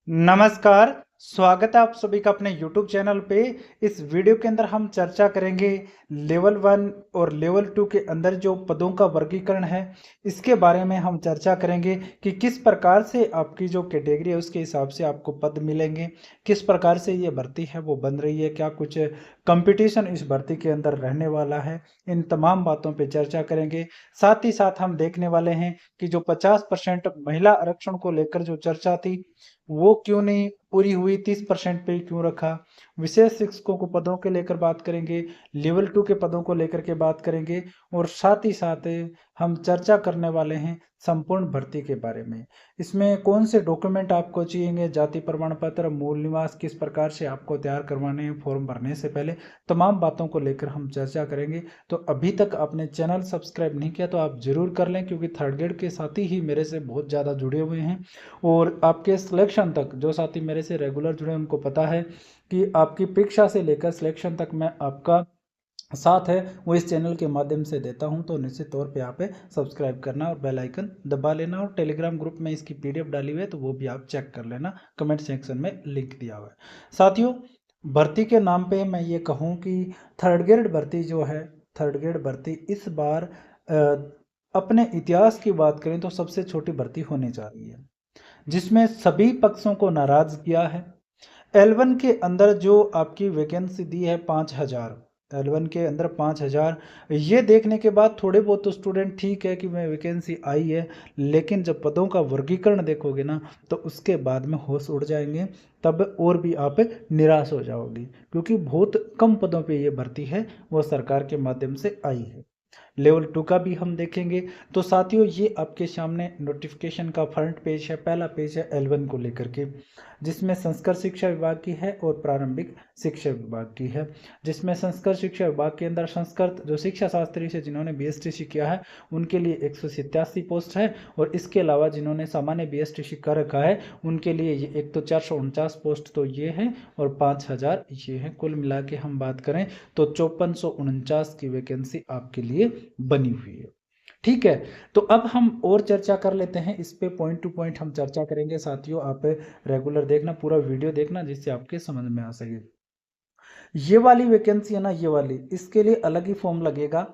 नमस्कार, स्वागत है आप सभी का अपने YouTube चैनल पे। इस वीडियो के अंदर हम चर्चा करेंगे लेवल 1 और लेवल 2 के अंदर जो पदों का वर्गीकरण है, इसके बारे में हम चर्चा करेंगे कि किस प्रकार से आपकी जो कैटेगरी है उसके हिसाब से आपको पद मिलेंगे, किस प्रकार से ये भर्ती है वो बन रही है, क्या कुछ कंपटीशन इस भर्ती के अंदर रहने वाला है, इन तमाम बातों पे चर्चा करेंगे। साथ ही साथ हम देखने वाले हैं कि जो 50% महिला आरक्षण को लेकर जो चर्चा थी, वो क्यों नहीं पूरी हुई, 30% पे ही क्यों रखा। विशेष शिक्षकों को पदों के लेकर बात करेंगे, लेवल 2 के पदों को लेकर के बात करेंगे और साथ ही साथ हम चर्चा करने वाले हैं संपूर्ण भर्ती के बारे में। इसमें कौन से डॉक्यूमेंट आपको चाहिए, जाति प्रमाण पत्र, मूल निवास किस प्रकार से आपको तैयार करवाने हैं फॉर्म भरने से पहले, तमाम बातों को लेकर हम चर्चा करेंगे। तो अभी तक आपने चैनल सब्सक्राइब नहीं किया तो आप जरूर कर लें, क्योंकि थर्ड ग्रेड के साथी ही मेरे से बहुत ज़्यादा जुड़े हुए हैं और आपके सिलेक्शन तक जो साथी मेरे से रेगुलर जुड़े हैं उनको पता है कि आपकी परीक्षा से लेकर सिलेक्शन तक मैं आपका साथ है वो इस चैनल के माध्यम से देता हूं। तो निश्चित तौर पे आप सब्सक्राइब करना और बेल आइकन दबा लेना, और टेलीग्राम ग्रुप में इसकी पीडीएफ डाली हुई है तो वो भी आप चेक कर लेना, कमेंट सेक्शन में लिंक दिया हुआ है। साथियों, भर्ती के नाम पे मैं ये कहूँ कि थर्ड ग्रेड भर्ती जो है, थर्ड ग्रेड भर्ती इस बार अपने इतिहास की बात करें तो सबसे छोटी भर्ती होने जा रही है, जिसमें सभी पक्षों को नाराज किया है। L1 के अंदर जो आपकी वैकेंसी दी है 5000, L1 के अंदर 5000, ये देखने के बाद थोड़े बहुत तो स्टूडेंट ठीक है कि मैं वैकेंसी आई है, लेकिन जब पदों का वर्गीकरण देखोगे ना तो उसके बाद में होश उड़ जाएंगे, तब और भी आप निराश हो जाओगे, क्योंकि बहुत कम पदों पे ये भर्ती है वो सरकार के माध्यम से आई है। लेवल 2 का भी हम देखेंगे। तो साथियों, ये आपके सामने नोटिफिकेशन का फ्रंट पेज है, पहला पेज है L1 को लेकर के, जिसमें संस्कृत शिक्षा विभाग की है और प्रारंभिक शिक्षा विभाग की है। जिसमें संस्कृत शिक्षा विभाग के अंदर संस्कृत जो शिक्षा शास्त्री से जिन्होंने BSTC किया है उनके लिए 187 पोस्ट है, और इसके अलावा जिन्होंने सामान्य BSTC कर रखा है उनके लिए ये एक तो 449 पोस्ट तो ये है और 5000 ये है। कुल मिला के हम बात करें तो 5449 की वैकेंसी आपके लिए बनी हुई है। ठीक है, तो अब हम और चर्चा कर लेते हैं इस पे, पॉइंट टू पॉइंट हम चर्चा करेंगे। साथियों, आप रेगुलर देखना, पूरा वीडियो देखना, जिससे आपके समझ में आ सके। ये वाली वैकेंसी है ना, ये वाली, इसके लिए अलग ही फॉर्म लगेगा।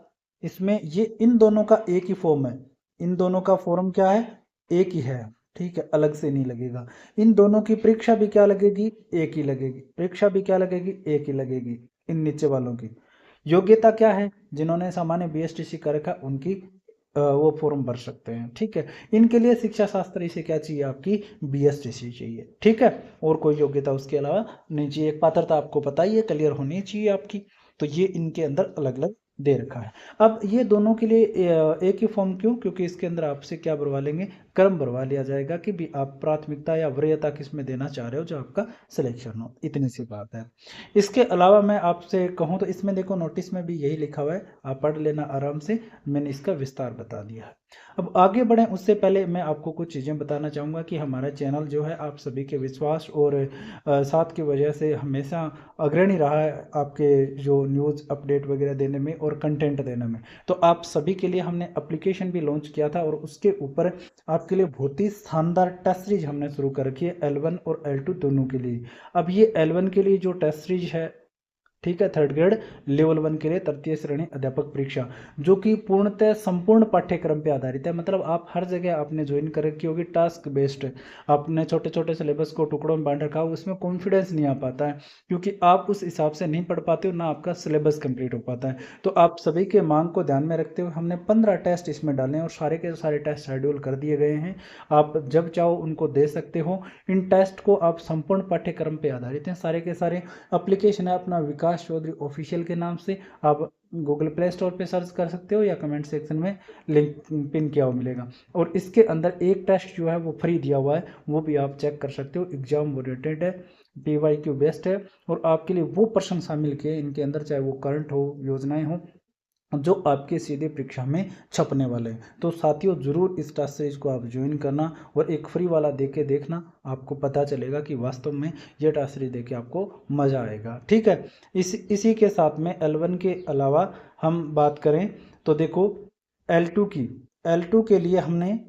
इसमें ये इन दोनों का एक ही फॉर्म है, इन दोनों का फॉर्म क्या है, एक ही है। ठीक है, अलग से नहीं लगेगा। इन दोनों की परीक्षा भी क्या लगेगी, एक ही लगेगी। परीक्षा भी क्या लगेगी, एक ही लगेगी। इन नीचे वालों की योग्यता क्या है, जिन्होंने सामान्य BSTC कर रखा उनकी वो फॉर्म भर सकते हैं। ठीक है, इनके लिए शिक्षा शास्त्री से क्या चाहिए, आपकी BSTC चाहिए। ठीक है, और कोई योग्यता उसके अलावा नहीं चाहिए। एक पात्रता आपको पता ही है, क्लियर होनी चाहिए आपकी। तो ये इनके अंदर अलग अलग दे रखा है। अब ये दोनों के लिए एक ही फॉर्म क्यों, क्योंकि इसके अंदर आपसे क्या भरवा लेंगे, क्रम भरवा लिया जाएगा कि भी आप प्राथमिकता या वरीयता किस में देना चाह रहे हो, जो आपका सिलेक्शन हो। इतनी सी बात है। इसके अलावा मैं आपसे कहूँ तो इसमें देखो, नोटिस में भी यही लिखा हुआ है, आप पढ़ लेना आराम से, मैंने इसका विस्तार बता दिया है। अब आगे बढ़ें उससे पहले मैं आपको कुछ चीज़ें बताना चाहूँगा कि हमारा चैनल जो है आप सभी के विश्वास और साथ की वजह से हमेशा अग्रणी रहा है आपके जो न्यूज़ अपडेट वगैरह देने में और कंटेंट देने में। तो आप सभी के लिए हमने एप्लीकेशन भी लॉन्च किया था, और उसके ऊपर आपके लिए बहुत ही शानदार टेस्ट सीरीज हमने शुरू कर रखी है, L1 और L2 दोनों के लिए। अब ये L1 के लिए जो टेस्ट सीरीज है, ठीक है, थर्ड ग्रेड लेवल 1 के लिए तृतीय श्रेणी अध्यापक परीक्षा, जो कि पूर्णतः संपूर्ण पाठ्यक्रम पे आधारित है। मतलब आप हर जगह आपने ज्वाइन कर रखी होगी, टास्क बेस्ड, आपने छोटे छोटे सिलेबस को टुकड़ों में बांट रखा हो, उसमें कॉन्फिडेंस नहीं आ पाता है, क्योंकि आप उस हिसाब से नहीं पढ़ पाते हो, ना आपका सिलेबस कंप्लीट हो पाता है। तो आप सभी के मांग को ध्यान में रखते हुए हमने 15 टेस्ट इसमें डाले हैं, और सारे के सारे टेस्ट शेड्यूल कर दिए गए हैं। आप जब चाहो उनको दे सकते हो। इन टेस्ट को आप संपूर्ण पाठ्यक्रम पे आधारित हैं सारे के सारे। एप्लीकेशन है अपना विकास चौधरी ऑफिशियल के नाम से, आप गूगल प्ले स्टोर पे सर्च कर सकते हो या कमेंट सेक्शन में लिंक पिन किया हुआ मिलेगा। और इसके अंदर एक टेस्ट जो है वो फ्री दिया हुआ है, वो भी आप चेक कर सकते हो। एग्जाम ओरिएंटेड है, PYQ बेस्ड है, और आपके लिए वो प्रश्न शामिल किए इनके अंदर, चाहे वो करंट हो, योजनाएं हो, जो आपके सीधे परीक्षा में छपने वाले हैं। तो साथियों, ज़रूर इस टास्क सीरीज को आप ज्वाइन करना, और एक फ्री वाला दे के देखना, आपको पता चलेगा कि वास्तव में ये टास्क सीरीज दे के आपको मज़ा आएगा। ठीक है, इसी के साथ में L1 के अलावा हम बात करें तो देखो, L2 की, L2 के लिए हमने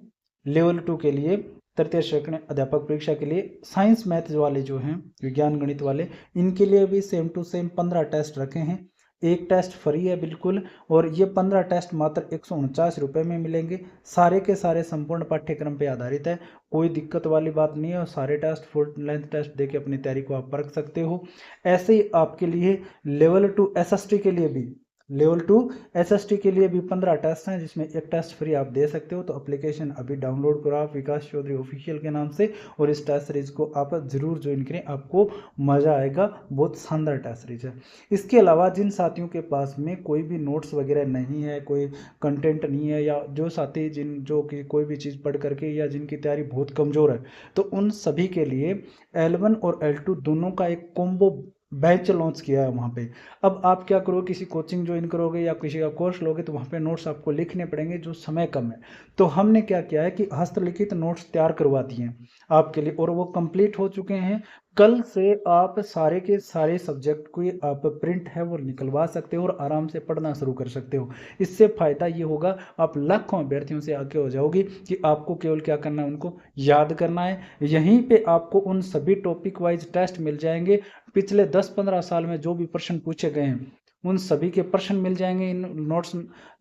लेवल 2 के लिए तृतीय श्रेणी अध्यापक परीक्षा के लिए साइंस मैथ वाले जो हैं, विज्ञान गणित वाले, इनके लिए भी सेम टू सेम 15 टेस्ट रखे हैं। एक टेस्ट फ्री है बिल्कुल, और ये 15 टेस्ट मात्र 149 रुपये में मिलेंगे। सारे के सारे संपूर्ण पाठ्यक्रम पे आधारित है, कोई दिक्कत वाली बात नहीं है, और सारे टेस्ट फुल लेंथ टेस्ट देके अपनी तैयारी को आप परख सकते हो। ऐसे ही आपके लिए लेवल 2 एसएसटी के लिए भी, लेवल 2 एसएसटी के लिए भी 15 टेस्ट हैं, जिसमें एक टेस्ट फ्री आप दे सकते हो। तो एप्लीकेशन अभी डाउनलोड करो आप विकास चौधरी ऑफिशियल के नाम से, और इस टेस्ट सीरीज को आप जरूर ज्वाइन करें, आपको मज़ा आएगा। बहुत शानदार टेस्ट सीरीज है। इसके अलावा जिन साथियों के पास में कोई भी नोट्स वगैरह नहीं है, कोई कंटेंट नहीं है, या जो साथी जो कि कोई भी चीज़ पढ़ करके या जिनकी तैयारी बहुत कमज़ोर है, तो उन सभी के लिए L1 और L2 दोनों का एक कॉम्बो बैच लॉन्च किया है वहाँ पे। अब आप क्या करोगे, किसी कोचिंग ज्वाइन करोगे या किसी का कोर्स लोगे, तो वहाँ पे नोट्स आपको लिखने पड़ेंगे, जो समय कम है। तो हमने क्या किया है कि हस्तलिखित नोट्स तैयार करवा दिए हैं आपके लिए, और वो कंप्लीट हो चुके हैं। कल से आप सारे के सारे सब्जेक्ट को आप प्रिंट है वो निकलवा सकते हो और आराम से पढ़ना शुरू कर सकते हो। इससे फ़ायदा ये होगा, आप लाखों अभ्यर्थियों से आगे हो जाओगी कि आपको केवल क्या करना है, उनको याद करना है। यहीं पे आपको उन सभी टॉपिक वाइज टेस्ट मिल जाएंगे। पिछले 10-15 साल में जो भी प्रश्न पूछे गए हैं, उन सभी के प्रश्न मिल जाएंगे, इन नोट्स,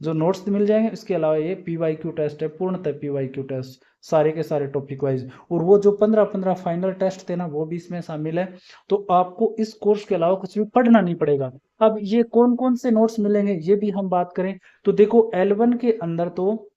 जो नोट्स मिल जाएंगे। इसके अलावा ये PYQ टेस्ट है, पूर्णतः PYQ टेस्ट, सारे के सारे टॉपिक वाइज, और वो जो 15-15 फाइनल टेस्ट थे ना, वो भी इसमें शामिल है। तो आपको इस कोर्स के अलावा कुछ भी पढ़ना नहीं पड़ेगा। अब ये कौन कौन से नोट्स मिलेंगे, ये भी हम बात करें तो देखो, L1 के अंदर तो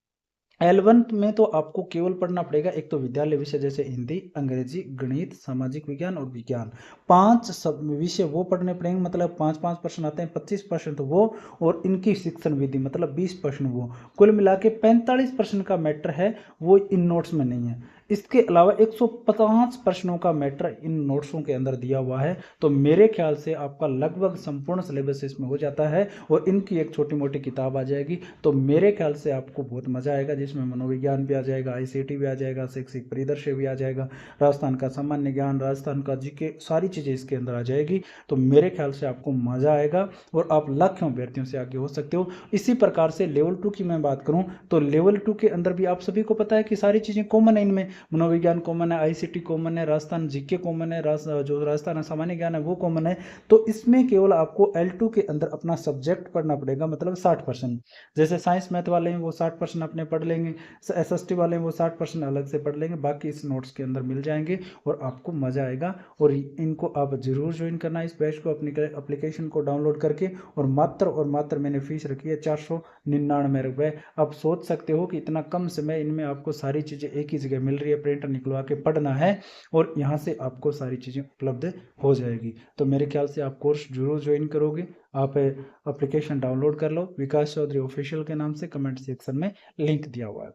L1 में तो आपको केवल पढ़ना पड़ेगा, एक तो विद्यालय विषय जैसे हिंदी, अंग्रेजी, गणित, सामाजिक विज्ञान और विज्ञान, 5 सब विषय वो पढ़ने पड़ेंगे। मतलब 5-5 प्रश्न आते हैं, 25 प्रश्न तो वो, और इनकी शिक्षण विधि मतलब 20 प्रश्न वो, कुल मिला के 45 प्रश्न का मैटर है, वो इन नोट्स में नहीं है। इसके अलावा 150 प्रश्नों का मैटर इन नोट्सों के अंदर दिया हुआ है। तो मेरे ख्याल से आपका लगभग संपूर्ण सिलेबस इसमें हो जाता है, और इनकी एक छोटी मोटी किताब आ जाएगी। तो मेरे ख्याल से आपको बहुत मजा आएगा, जिसमें मनोविज्ञान भी आ जाएगा, ICT भी आ जाएगा, शैक्षिक परिदृश्य भी आ जाएगा, राजस्थान का सामान्य ज्ञान, राजस्थान का GK, सारी चीज़ें इसके अंदर आ जाएगी। तो मेरे ख्याल से आपको मजा आएगा, और आप लाखों अभ्यर्थियों से आगे हो सकते हो। इसी प्रकार से लेवल 2 की मैं बात करूं तो लेवल 2 के अंदर भी आप सभी को पता है कि सारी चीज़ें कॉमन है। इनमें मनोविज्ञान कॉमन है, ICT कॉमन है, राजस्थान GK कॉमन है, जो राजस्थान सामान्य ज्ञान है वो कॉमन है। तो इसमें केवल आपको L2 के अंदर अपना सब्जेक्ट पढ़ना पड़ेगा, मतलब 60%। जैसे साइंस मैथ वाले हैं वो 60% अपने पढ़ लेंगे, SST वाले हैं वो 60% अलग से पढ़ लेंगे, बाकी इस नोट्स के अंदर मिल जाएंगे, और आपको मज़ा आएगा। और इनको आप जरूर ज्वाइन करना, इस बैच को, अपनी एप्लीकेशन को डाउनलोड करके। और मात्र मैंने फीस रखी है 499 रुपये। आप सोच सकते हो कि इतना कम समय इनमें आपको सारी चीज़ें एक ही जगह मिल रही है, प्रिंट निकलवा के पढ़ना है, और यहाँ से आपको सारी चीज़ें उपलब्ध हो जाएगी। तो मेरे ख्याल से आप कोर्स जरूर ज्वाइन करोगे। आप एप्लीकेशन डाउनलोड कर लो, विकास चौधरी ऑफिशियल के नाम से, कमेंट सेक्शन में लिंक दिया हुआ है।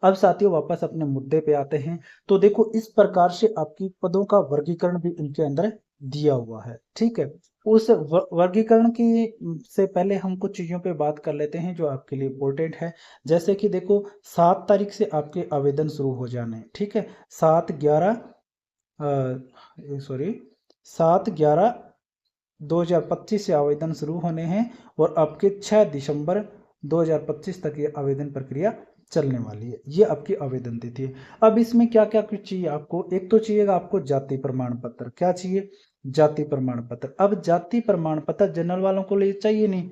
अब साथियों वापस अपने मुद्दे पे आते हैं। तो देखो, इस प्रकार से आपकी पदों का वर्गीकरण भी इनके अंदर दिया हुआ है, ठीक है। उस वर्गीकरण की से पहले हम कुछ चीज़ों पे बात कर लेते हैं जो आपके लिए इम्पोर्टेंट है। जैसे कि देखो, 7 तारीख से आपके आवेदन शुरू हो जाने हैं, ठीक है। 7/11/2025 से आवेदन शुरू होने हैं, और आपके 6 दिसंबर 2025 तक ये आवेदन प्रक्रिया चलने वाली है। ये आपकी आवेदन तिथि है। अब इसमें क्या क्या कुछ चाहिए आपको, एक तो चाहिएगा आपको जाति प्रमाण पत्र। क्या चाहिए? जाति प्रमाण पत्र। अब जाति प्रमाण पत्र जनरल वालों को लिए चाहिए नहीं,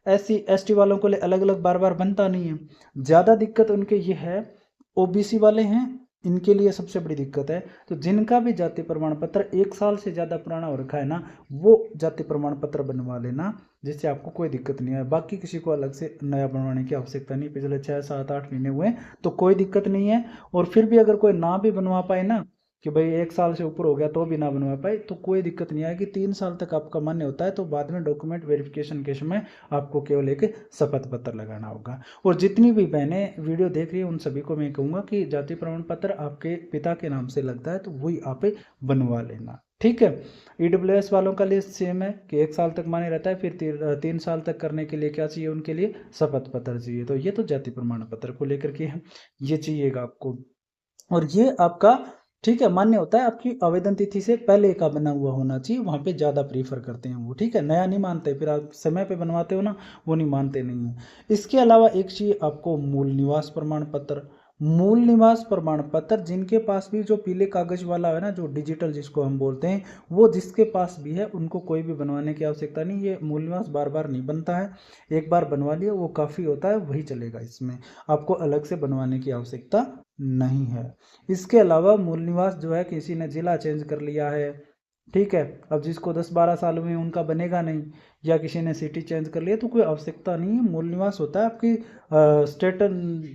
SC ST वालों को लिए अलग अलग बार बार बनता नहीं है। ज़्यादा दिक्कत उनके ये है, OBC वाले हैं, इनके लिए सबसे बड़ी दिक्कत है। तो जिनका भी जाति प्रमाण पत्र 1 साल से ज़्यादा पुराना हो रखा है ना, वो जाति प्रमाण पत्र बनवा लेना, जिससे आपको कोई दिक्कत नहीं है। बाकी किसी को अलग से नया बनवाने की आवश्यकता नहीं। पिछले 6, 7, 8 महीने हुए तो कोई दिक्कत नहीं है। और फिर भी अगर कोई ना भी बनवा पाए ना, कि भाई 1 साल से ऊपर हो गया तो भी ना बनवा पाए, तो कोई दिक्कत नहीं आएगी। 3 साल तक आपका मान्य होता है, तो बाद में डॉक्यूमेंट वेरिफिकेशन के समय आपको केवल एक शपथ पत्र लगाना होगा। और जितनी भी बहनें वीडियो देख रही है उन सभी को मैं कहूँगा कि जाति प्रमाण पत्र आपके पिता के नाम से लगता है, तो वही आप बनवा लेना, ठीक है। EWS वालों का लिए सेम है कि 1 साल तक मान्य रहता है, फिर 3 साल तक करने के लिए क्या चाहिए उनके लिए? शपथ पत्र चाहिए। तो ये तो जाति प्रमाण पत्र को लेकर के है, ये चाहिएगा आपको। और ये आपका, ठीक है, मान्य होता है, आपकी आवेदन तिथि से पहले का बना हुआ होना चाहिए, वहाँ पे ज़्यादा प्रीफर करते हैं वो, ठीक है। नया नहीं मानते, फिर आप समय पे बनवाते हो ना, वो नहीं मानते नहीं है। इसके अलावा एक चाहिए आपको मूल निवास प्रमाण पत्र। मूल निवास प्रमाण पत्र जिनके पास भी जो पीले कागज वाला है ना, जो डिजिटल जिसको हम बोलते हैं, वो जिसके पास भी है उनको कोई भी बनवाने की आवश्यकता नहीं। ये मूल निवास बार बार नहीं बनता है, एक बार बनवा लिया वो काफ़ी होता है, वही चलेगा। इसमें आपको अलग से बनवाने की आवश्यकता नहीं है। इसके अलावा मूल निवास जो है, किसी ने जिला चेंज कर लिया है, ठीक है, अब जिसको 10-12 साल में उनका बनेगा नहीं, या किसी ने सिटी चेंज कर लिया, तो कोई आवश्यकता नहीं है। मूल निवास होता है आपकी स्टेट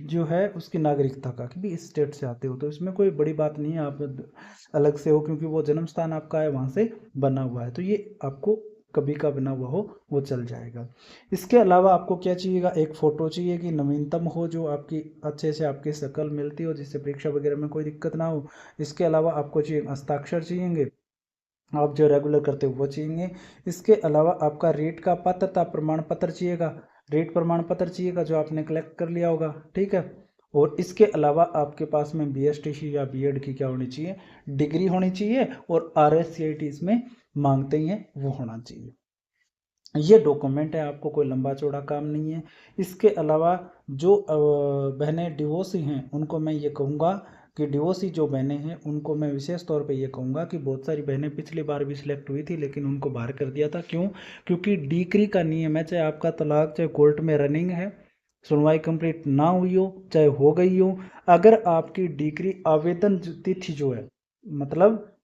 जो है उसकी नागरिकता का, कि भी इस स्टेट से आते हो, तो इसमें कोई बड़ी बात नहीं है आप अलग से हो, क्योंकि वो जन्म स्थान आपका है, वहाँ से बना हुआ है, तो ये आपको कभी का बना हुआ हो वो चल जाएगा। इसके अलावा आपको क्या चाहिएगा, एक फ़ोटो चाहिए कि नवीनतम हो, जो आपकी अच्छे से आपकी शक्ल मिलती हो, जिससे परीक्षा वगैरह में कोई दिक्कत ना हो। इसके अलावा आपको चाहिए हस्ताक्षर चाहिए, आप जो रेगुलर करते हो वो चाहिए। इसके अलावा आपका रेट का पात्रता प्रमाण पत्र चाहिएगा, रेट प्रमाण पत्र चाहिएगा जो आपने कलेक्ट कर लिया होगा, ठीक है। और इसके अलावा आपके पास में BSTC या B.Ed की क्या होनी चाहिए, डिग्री होनी चाहिए, और RSCIT इसमें मांगते ही हैं वो होना चाहिए। ये डॉक्यूमेंट है, आपको कोई लंबा चौड़ा काम नहीं है। इसके अलावा जो बहनें डिवोर्सी हैं उनको मैं ये कहूँगा कि डिवोर्सी जो बहनें हैं उनको मैं विशेष तौर पे ये कहूँगा कि बहुत सारी बहनें पिछली बार भी सिलेक्ट हुई थी, लेकिन उनको बाहर कर दिया था। क्यों? क्योंकि डिक्री का नियम है, चाहे आपका तलाक चाहे कोर्ट में रनिंग है, सुनवाई कंप्लीट ना हुई हो चाहे हो गई हो, अगर आपकी डिक्री आवेदन तिथि जो है, मतलब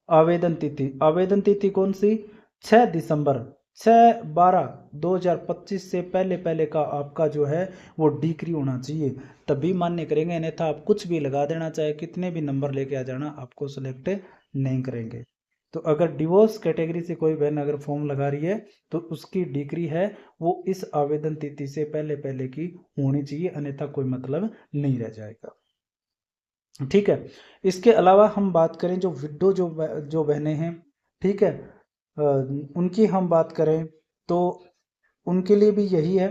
आवेदन तिथि कौन सी, 6 दिसंबर 6/12/2025 से पहले पहले का आपका जो है वो डिक्री होना चाहिए, तभी मान्य करेंगे, अन्यथा आप कुछ भी लगा देना, चाहे कितने भी नंबर लेके आ जाना, आपको सेलेक्ट नहीं करेंगे। तो अगर डिवोर्स कैटेगरी से कोई बहन अगर फॉर्म लगा रही है तो उसकी डिग्री है वो इस आवेदन तिथि से पहले पहले की होनी चाहिए, अन्यथा कोई मतलब नहीं रह जाएगा, ठीक है। इसके अलावा हम बात करें जो विडो जो बहनें हैं, ठीक है, उनकी हम बात करें तो उनके लिए भी यही है,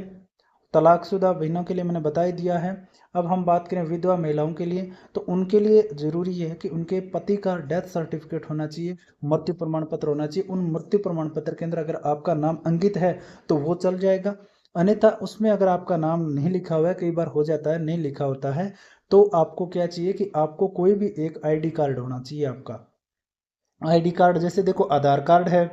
तलाकशुदा बहनों के लिए मैंने बता ही दिया है। अब हम बात करें विधवा महिलाओं के लिए, तो उनके लिए ज़रूरी ये है कि उनके पति का डेथ सर्टिफिकेट होना चाहिए, मृत्यु प्रमाण पत्र होना चाहिए। उन मृत्यु प्रमाण पत्र के अंदर अगर आपका नाम अंकित है तो वो चल जाएगा, अन्यथा उसमें अगर आपका नाम नहीं लिखा हुआ है, कई बार हो जाता है नहीं लिखा होता है, तो आपको क्या चाहिए कि आपको कोई भी एक ID कार्ड होना चाहिए। आपका ID कार्ड जैसे देखो आधार कार्ड है,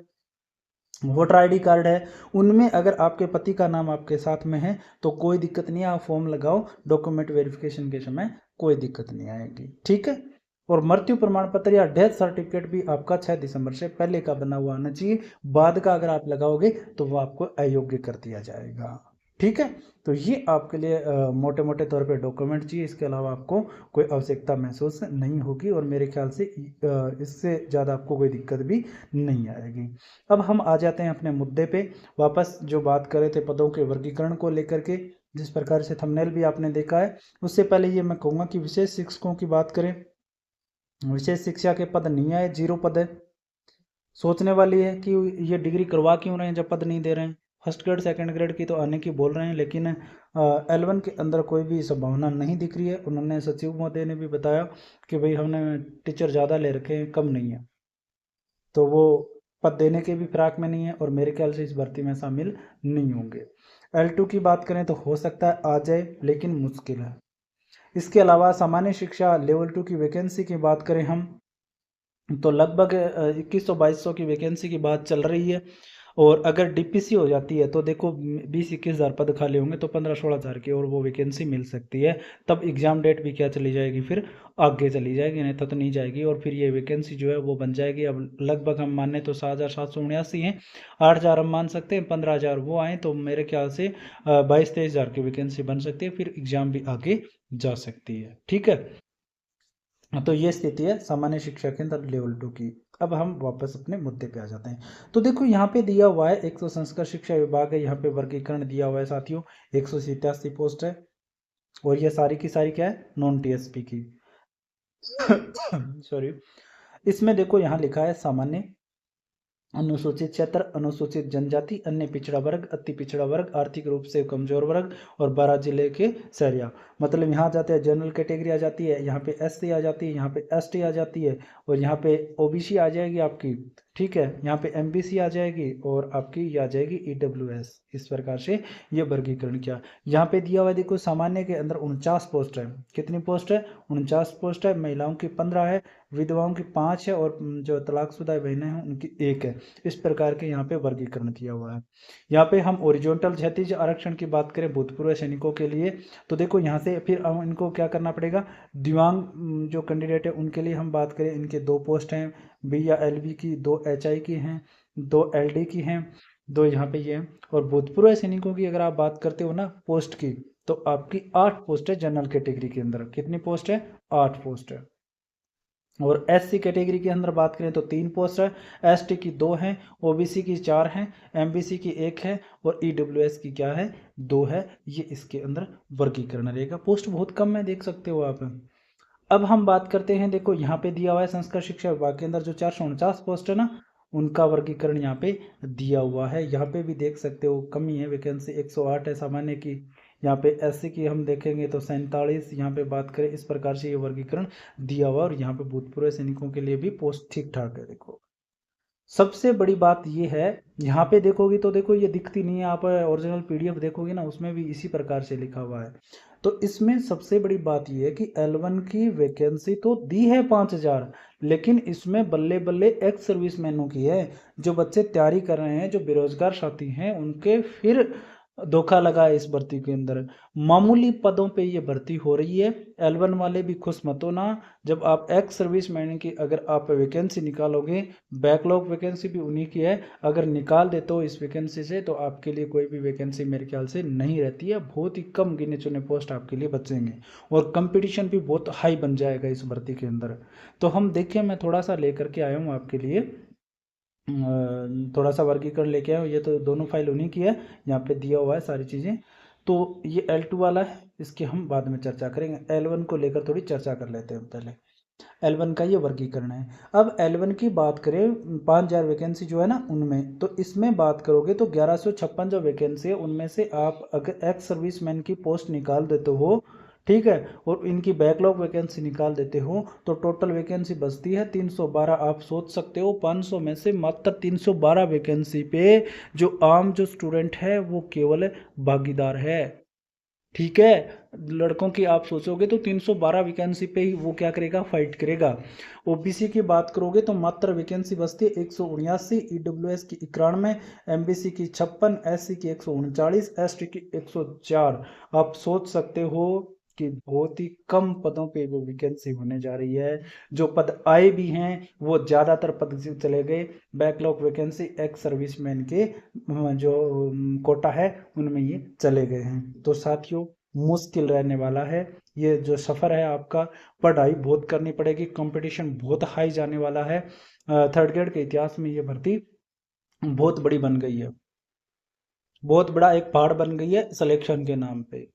वोटर ID कार्ड है, उनमें अगर आपके पति का नाम आपके साथ में है तो कोई दिक्कत नहीं है, आप फॉर्म लगाओ, डॉक्यूमेंट वेरिफिकेशन के समय कोई दिक्कत नहीं आएगी, ठीक है। और मृत्यु प्रमाण पत्र या डेथ सर्टिफिकेट भी आपका 6 दिसंबर से पहले का बना हुआ आना चाहिए, बाद का अगर आप लगाओगे तो वो आपको अयोग्य कर दिया जाएगा, ठीक है। तो ये आपके लिए मोटे मोटे तौर पे डॉक्यूमेंट चाहिए, इसके अलावा आपको कोई आवश्यकता महसूस नहीं होगी, और मेरे ख्याल से इससे ज़्यादा आपको कोई दिक्कत भी नहीं आएगी। अब हम आ जाते हैं अपने मुद्दे पे वापस, जो बात कर रहे थे पदों के वर्गीकरण को लेकर के, जिस प्रकार से थंबनेल भी आपने देखा है। उससे पहले ये मैं कहूँगा कि विशेष शिक्षकों की बात करें, विशेष शिक्षा के पद नहीं आए, 0 पद है। सोचने वाली है कि ये डिग्री करवा क्यों रहे हैं जब पद नहीं दे रहे हैं। फर्स्ट ग्रेड सेकंड ग्रेड की तो आने की बोल रहे हैं, लेकिन L1 के अंदर कोई भी संभावना नहीं दिख रही है। उन्होंने सचिव महोदय ने भी बताया कि भाई हमने टीचर ज़्यादा ले रखे हैं, कम नहीं है, तो वो पद देने के भी फिराक में नहीं है, और मेरे ख्याल से इस भर्ती में शामिल नहीं होंगे। L2 की बात करें तो हो सकता है आ जाए, लेकिन मुश्किल है। इसके अलावा सामान्य शिक्षा लेवल 2 की वैकेंसी की बात करें हम, तो लगभग 2100-2200 की वैकेंसी की बात चल रही है। और अगर DPC हो जाती है तो देखो 20-21 हज़ार पद खाली होंगे, तो 15-16 हज़ार की और वो वैकेंसी मिल सकती है। तब एग्ज़ाम डेट भी क्या चली जाएगी, फिर आगे चली जाएगी, नहीं तो नहीं जाएगी, और फिर ये वैकेंसी जो है वो बन जाएगी। अब लगभग हम माने तो 7,779 हैं, 8,000 हम मान सकते हैं, 15,000 वो आएँ, तो मेरे ख्याल से 22-23 हज़ार की वैकेंसी बन सकती है, फिर एग्ज़ाम भी आगे जा सकती है, ठीक है। तो ये स्थिति है सामान्य शिक्षा के अंदर लेवल 2 की। अब हम वापस अपने मुद्दे पे आ जाते हैं। तो देखो यहाँ पे दिया हुआ है, एक तो संस्कृत शिक्षा विभाग है, यहाँ पे वर्गीकरण दिया हुआ है साथियों, 187 पोस्ट है, और ये सारी की सारी क्या है, नॉन TSP की सॉरी। इसमें देखो यहाँ लिखा है सामान्य, अनुसूचित क्षेत्र, अनुसूचित जनजाति, अन्य पिछड़ा वर्ग, अति पिछड़ा वर्ग, आर्थिक रूप से कमजोर वर्ग, और 12 जिले के शहरिया। मतलब यहाँ जाते हैं जनरल कैटेगरी आ जाती है, यहाँ पे SC आ जाती है, यहाँ पे ST आ जाती है, और यहाँ पे OBC आ जाएगी आपकी, ठीक है, यहाँ पे एमबीसी आ जाएगी और आपकी ये आ जाएगी ईडब्ल्यूएस। इस प्रकार से ये वर्गीकरण किया। यहाँ पे दिया हुआ है देखो, सामान्य के अंदर 49 पोस्ट है। कितनी पोस्ट है? 49 पोस्ट है। महिलाओं की 15 है, विधवाओं की 5 है और जो तलाकशुदा बहनें हैं उनकी 1 है। इस प्रकार के यहाँ पे वर्गीकरण किया हुआ है। यहाँ पे हम ओरिजेंटल क्षैतिज आरक्षण की बात करें भूतपूर्व सैनिकों के लिए, तो देखो यहाँ से फिर हम इनको क्या करना पड़ेगा, दिव्यांग जो कैंडिडेट है उनके लिए हम बात करें, इनके 2 पोस्ट हैं बी या एलबी की, 2 एचआई की हैं, 2 एलडी की हैं, 2 यहाँ पे ये हैं। और भूतपूर्व सैनिकों की अगर आप बात करते हो ना पोस्ट की, तो आपकी 8 पोस्ट है जनरल कैटेगरी के अंदर। कितनी पोस्ट है? 8 पोस्ट है। और एससी कैटेगरी के अंदर बात करें तो 3 पोस्ट है, एसटी की 2 हैं, ओबीसी की 4 हैं, एमबीसी की 1 है और ईडब्ल्यूएस की क्या है? 2 है। ये इसके अंदर वर्गीकरण रहेगा। पोस्ट बहुत कम है, देख सकते हो आप। अब हम बात करते हैं, देखो यहाँ पे दिया हुआ है संस्कृत शिक्षा विभाग के अंदर जो 449 पोस्ट है ना, उनका वर्गीकरण यहाँ पे दिया हुआ है। यहाँ पे भी देख सकते हो कमी है, वैकेंसी 108 है सामान्य की। यहाँ पे एससी की हम देखेंगे तो 47, यहाँ पे बात करें इस प्रकार से ये वर्गीकरण दिया हुआ। और यहाँ पे भूतपूर्व सैनिकों के लिए भी पोस्ट ठीक ठाक है। देखो सबसे बड़ी बात ये है, यहाँ पे देखोगे तो देखो ये दिखती नहीं है, आप ओरिजिनल पीडीएफ देखोगे ना उसमें भी इसी प्रकार से लिखा हुआ है। तो इसमें सबसे बड़ी बात ये है कि L1 की वैकेंसी तो दी है 5000, लेकिन इसमें बल्ले बल्ले एक्स सर्विसमैनों की है। जो बच्चे तैयारी कर रहे हैं, जो बेरोजगार साथी हैं, उनके फिर धोखा लगा है इस भर्ती के अंदर। मामूली पदों पे ये भर्ती हो रही है। L1 वाले भी खुश मत होना। जब आप एक्स सर्विसमैन की अगर आप वैकेंसी निकालोगे, बैकलॉग वैकेंसी भी उन्हीं की है, अगर निकाल देते हो इस वैकेंसी से तो आपके लिए कोई भी वैकेंसी मेरे ख्याल से नहीं रहती है। बहुत ही कम गिने चुने पोस्ट आपके लिए बचेंगे और कंपटीशन भी बहुत हाई बन जाएगा इस भर्ती के अंदर। तो हम देखिए, मैं थोड़ा सा लेकर के आया हूँ आपके लिए, थोड़ा सा वर्गीकरण लेके आया हूँ। ये तो दोनों फाइल उन्हीं की है, यहाँ पे दिया हुआ है सारी चीज़ें। तो ये L2 वाला है, इसकी हम बाद में चर्चा करेंगे। L1 को लेकर थोड़ी चर्चा कर लेते हैं पहले। L1 का ये वर्गीकरण है। अब L1 की बात करें, 5000 वैकेंसी जो है ना उनमें, तो इसमें बात करोगे तो 1156 जो वैकेंसी है उनमें से आप अगर एक्स सर्विसमैन की पोस्ट निकाल देते हो, ठीक है, और इनकी बैकलॉग वैकेंसी निकाल देते हो, तो टोटल वैकेंसी बचती है 312। आप सोच सकते हो 500 में से मात्र 312 वैकेंसी पे जो आम जो स्टूडेंट है वो केवल भागीदार है। ठीक है, लड़कों की आप सोचोगे तो 312 वैकेंसी पे ही वो क्या करेगा, फाइट करेगा। ओबीसी की बात करोगे तो मात्र वैकेंसी बचती है 179, ईडब्ल्यूएस की 91, एमबीसी की 56, एससी की 139, एसटी की 104। आप सोच सकते हो कि बहुत ही कम पदों पे वो वैकेंसी होने जा रही है। जो पद आए भी हैं वो ज़्यादातर पद चले गए बैकलॉग वैकेंसी एक्स सर्विसमैन के जो कोटा है उनमें ये चले गए हैं। तो साथियों मुश्किल रहने वाला है ये जो सफ़र है आपका। पढ़ाई बहुत करनी पड़ेगी, कंपटीशन बहुत हाई जाने वाला है। थर्ड ग्रेड के इतिहास में ये भर्ती बहुत बड़ी बन गई है, बहुत बड़ा एक पहाड़ बन गई है सिलेक्शन के नाम पे।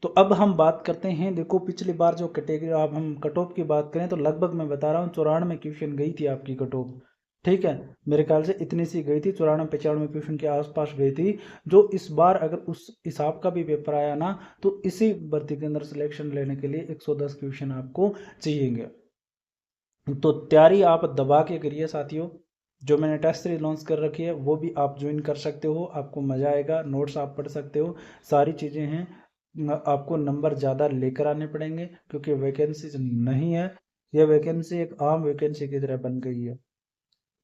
तो अब हम बात करते हैं, देखो पिछली बार जो कैटेगरी, अब हम कट ऑफ की बात करें तो लगभग मैं बता रहा हूँ 94 क्वेश्चन गई थी आपकी कट ऑफ। ठीक है, मेरे ख्याल से इतनी सी गई थी, 94-95 क्वेश्चन के आसपास गई थी। जो इस बार अगर उस हिसाब का भी पेपर आया ना, तो इसी भर्ती के अंदर सिलेक्शन लेने के लिए 110 क्वेश्चन आपको चाहिएंगे। तो तैयारी आप दबा के करिए साथियों। जो मैंने टेस्ट सीरीज लॉन्च कर रखी है वो भी आप ज्वाइन कर सकते हो, आपको मज़ा आएगा। नोट्स आप पढ़ सकते हो, सारी चीज़ें हैं। आपको नंबर ज़्यादा लेकर आने पड़ेंगे क्योंकि वैकेंसी नहीं है, यह वैकेंसी एक आम वैकेंसी की तरह बन गई है।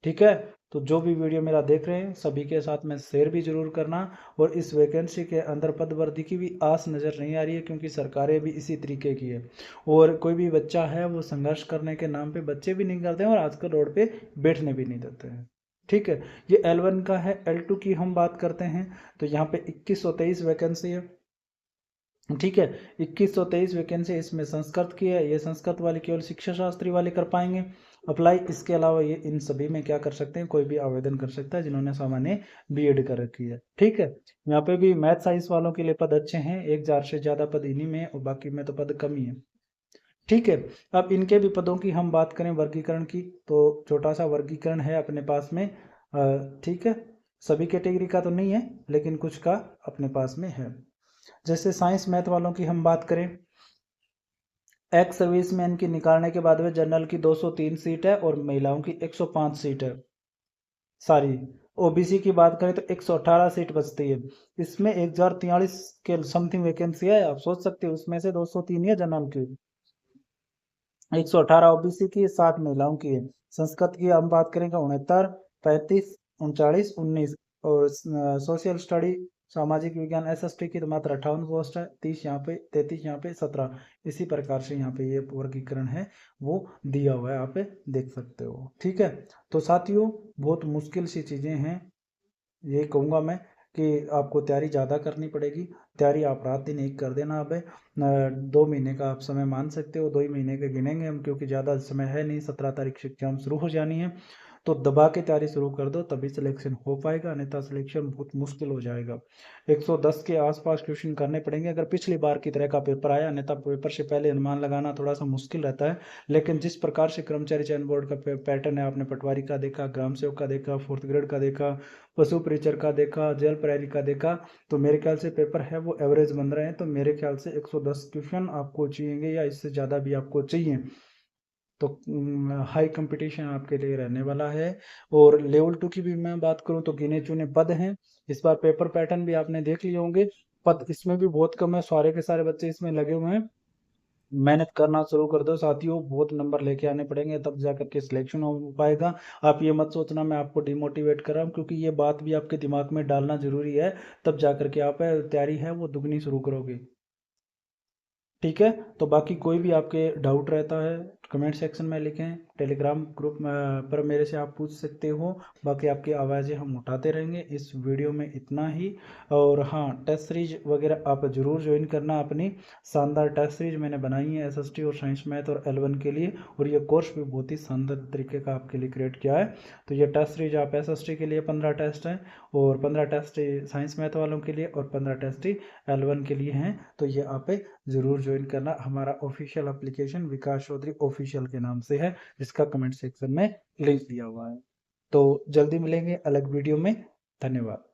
ठीक है, तो जो भी वीडियो मेरा देख रहे हैं सभी के साथ में शेयर भी जरूर करना। और इस वैकेंसी के अंदर पद वृद्धि की भी आस नज़र नहीं आ रही है क्योंकि सरकारें भी इसी तरीके की है। और कोई भी बच्चा है वो संघर्ष करने के नाम पे बच्चे भी नहीं करते हैं और आजकल रोड पे बैठने भी नहीं देते हैं। ठीक है, ये L1 का है। L2 की हम बात करते हैं तो यहाँ पे 2123 वैकेंसी है। ठीक है, 2123 वैकेंसी इसमें संस्कृत की है। ये संस्कृत वाले केवल शिक्षा शास्त्री वाले कर पाएंगे अप्लाई। इसके अलावा ये इन सभी में क्या कर सकते हैं, कोई भी आवेदन कर सकता है जिन्होंने सामान्य बीएड कर रखी है। ठीक है, यहाँ पे भी मैथ साइंस वालों के लिए पद अच्छे हैं, 1000 से ज़्यादा पद इन्हीं में और बाकी में तो पद कम ही है। ठीक है, अब इनके भी पदों की हम बात करें वर्गीकरण की, तो छोटा सा वर्गीकरण है अपने पास में। ठीक है, सभी कैटेगरी का तो नहीं है लेकिन कुछ का अपने पास में है। जैसे साइंस मैथ वालों की हम बात करें, एक्स सर्विसमैन की निकालने के बाद में जनरल की 203 सीट है और महिलाओं की 105 सीट है। सारी। ओबीसी की बात करें तो 118 सीट बचती है। इसमें 1043 के समथिंग वैकेंसी है, आप सोच सकते हो, उसमें से 203 है जनरल की, 118 ओबीसी की, 60 महिलाओं की है। संस्कृत की हम बात करेंगे 69, 35, 39, 19। और सोशल स्टडी, सामाजिक विज्ञान एसएसटी की तो मात्र 58 पोस्ट है, 30 यहाँ पे, 33 यहाँ पे, 17। इसी प्रकार से यहाँ पे ये वर्गीकरण है वो दिया हुआ है, आप देख सकते हो। ठीक है, तो साथियों बहुत मुश्किल सी चीज़ें हैं, यही कहूँगा मैं कि आपको तैयारी ज़्यादा करनी पड़ेगी। तैयारी आप रात दिन एक कर देना। अब 2 महीने का आप समय मान सकते हो, 2 ही महीने के गिनेंगे हम, क्योंकि ज़्यादा समय है नहीं, 17 तारीख से एग्जाम शुरू हो जानी है। तो दबा के तैयारी शुरू कर दो, तभी सिलेक्शन हो पाएगा, अन्यथा सिलेक्शन बहुत मुश्किल हो जाएगा। 110 के आसपास क्वेश्चन करने पड़ेंगे अगर पिछली बार की तरह का पेपर आया, अन्यथा पेपर से पहले अनुमान लगाना थोड़ा सा मुश्किल रहता है। लेकिन जिस प्रकार से कर्मचारी चयन बोर्ड का पैटर्न है, आपने पटवारी का देखा, ग्राम सेवक का देखा, 4th ग्रेड का देखा, पशु परिचर का देखा, जल प्रहरी का देखा, तो मेरे ख्याल से पेपर है वो एवरेज बन रहे हैं। तो मेरे ख्याल से 110 क्वेश्चन आपको चाहिए या इससे ज़्यादा भी आपको चाहिए। तो हाई कंपटीशन आपके लिए रहने वाला है। और लेवल 2 की भी मैं बात करूं तो गिने चुने पद हैं। इस बार पेपर पैटर्न भी आपने देख लिए होंगे, पद इसमें भी बहुत कम है, सारे के सारे बच्चे इसमें लगे हुए हैं। मेहनत करना शुरू कर दो साथियों, बहुत नंबर लेके आने पड़ेंगे तब जा करके सिलेक्शन हो पाएगा। आप ये मत सोचना मैं आपको डिमोटिवेट कर रहा हूँ, क्योंकि ये बात भी आपके दिमाग में डालना जरूरी है, तब जा करके आप तैयारी है वो दुगनी शुरू करोगे। ठीक है, तो बाकी कोई भी आपके डाउट रहता है कमेंट सेक्शन में लिखें, टेलीग्राम ग्रुप पर मेरे से आप पूछ सकते हो। बाकी आपकी आवाज़ें हम उठाते रहेंगे। इस वीडियो में इतना ही। और हाँ, टेस्ट सीरीज वगैरह आप ज़रूर ज्वाइन करना अपनी, शानदार टेस्ट सीरीज मैंने बनाई है एसएसटी और साइंस मैथ और L1 के लिए, और ये कोर्स भी बहुत ही शानदार तरीके का आपके लिए क्रिएट किया है। तो ये टेस्ट सीरीज आप एसएसटी के लिए 15 टेस्ट हैं, और 15 टेस्ट साइंस मैथ वालों के लिए, और 15 टेस्ट L1 के लिए हैं। तो ये आप ज़रूर ज्वाइन करना। हमारा ऑफिशियल एप्लीकेशन विकास चौधरी ऑफिशियल के नाम से है, जिसका कमेंट सेक्शन में लिंक दिया हुआ है। तो जल्दी मिलेंगे अलग वीडियो में। धन्यवाद।